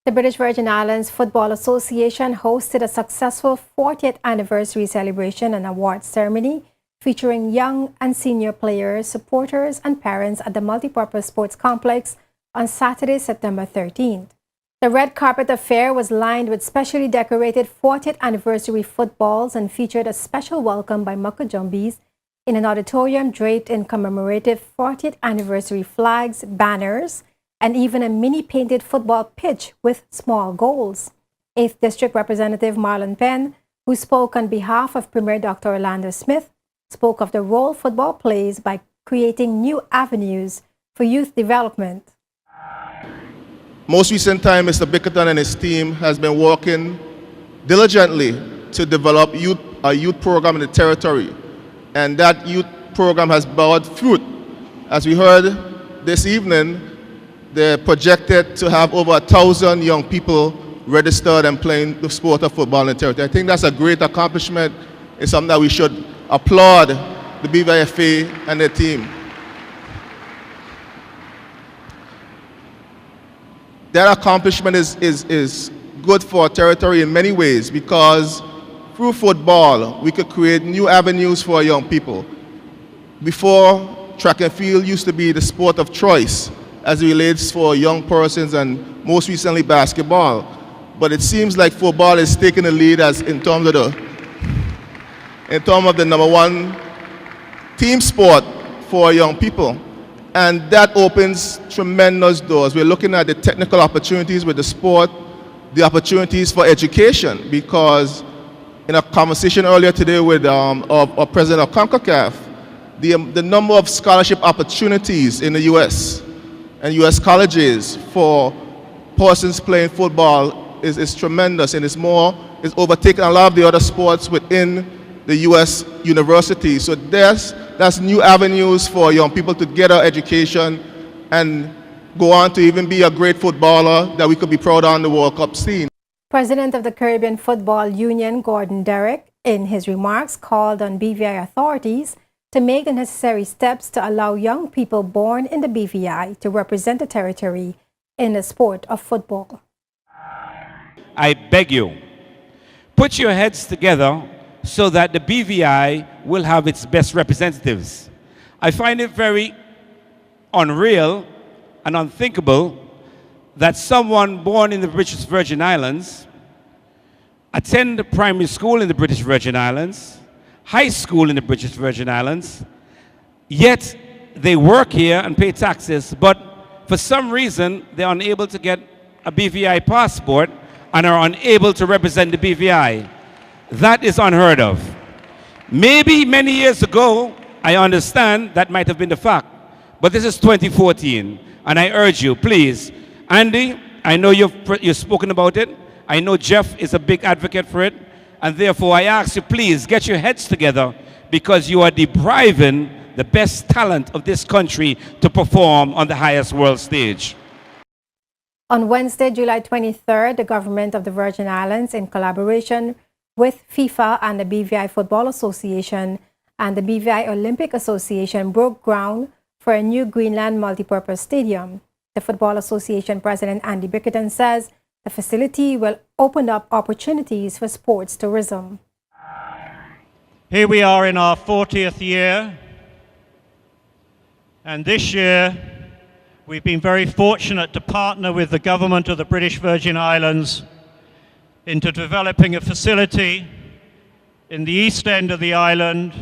The British Virgin Islands Football Association hosted a successful 40th anniversary celebration and awards ceremony featuring young and senior players, supporters, and parents at the multipurpose sports complex on Saturday, September 13th. The red carpet affair was lined with specially decorated 40th anniversary footballs and featured a special welcome by Mukajumbis in an auditorium draped in commemorative 40th anniversary flags, banners, and even a mini painted football pitch with small goals. 8th District Representative Marlon Penn, who spoke on behalf of Premier Dr. Orlando Smith, spoke of the role football plays by creating new avenues for youth development. Most recent time, Mr. Bickerton and his team has been working diligently to develop a youth program in the territory. And that youth program has borne fruit. As we heard this evening, they're projected to have over 1,000 young people registered and playing the sport of football in the territory. I think that's a great accomplishment. It's something that we should applaud the BVFA and their team. That accomplishment is good for our territory in many ways because through football, we could create new avenues for our young people. Before, track and field used to be the sport of choice as it relates for young persons and most recently basketball. But it seems like football is taking the lead as in terms of the #1 team sport for young people. And that opens tremendous doors. We're looking at the technical opportunities with the sport, the opportunities for education, because in a conversation earlier today with our president of CONCACAF, the number of scholarship opportunities in the U.S. and U.S. colleges for persons playing football is tremendous, and it's overtaken a lot of the other sports within the U.S. universities. So that's new avenues for young people to get our education and go on to even be a great footballer that we could be proud on the World Cup scene. President of the Caribbean Football Union, Gordon Derrick, in his remarks called on BVI authorities to make the necessary steps to allow young people born in the BVI to represent the territory in the sport of football. I beg you, put your heads together so that the BVI will have its best representatives. I find it very unreal and unthinkable that someone born in the British Virgin Islands attend primary school in the British Virgin Islands, high school in the British Virgin Islands, yet they work here and pay taxes, but for some reason they're unable to get a BVI passport and are unable to represent the BVI. That is unheard of. Maybe many years ago, I understand that might have been the fact, but this is 2014, and I urge you, please, Andy, I know you've spoken about it. I know Jeff is a big advocate for it, and therefore I ask you, please get your heads together because you are depriving the best talent of this country to perform on the highest world stage. On Wednesday, July 23rd, the government of the Virgin Islands, in collaboration with FIFA and the BVI Football Association and the BVI Olympic Association, broke ground for a new Greenland multipurpose stadium. The Football Association President Andy Bickerton says the facility will open up opportunities for sports tourism. Here we are in our 40th year, and this year we've been very fortunate to partner with the government of the British Virgin Islands into developing a facility in the east end of the island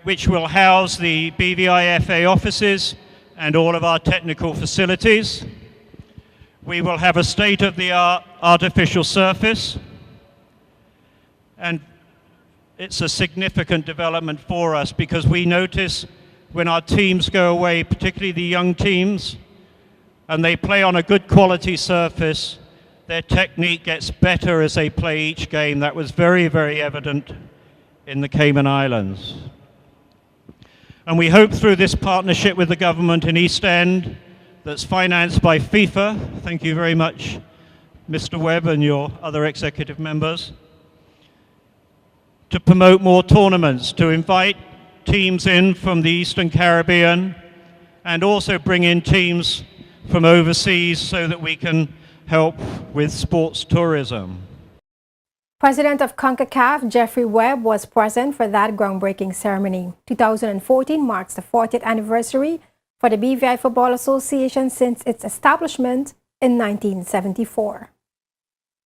which will house the BVIFA offices and all of our technical facilities. We will have a state-of-the-art artificial surface, and it's a significant development for us because we notice when our teams go away, particularly the young teams, and they play on a good quality surface, their technique gets better as they play each game. That was very, very evident in the Cayman Islands. And we hope through this partnership with the government in East End that's financed by FIFA, thank you very much, Mr. Webb and your other executive members, to promote more tournaments, to invite teams in from the Eastern Caribbean, and also bring in teams from overseas so that we can help with sports tourism. President of CONCACAF, Jeffrey Webb, was present for that groundbreaking ceremony. 2014 marks the 40th anniversary for the BVI Football Association since its establishment in 1974.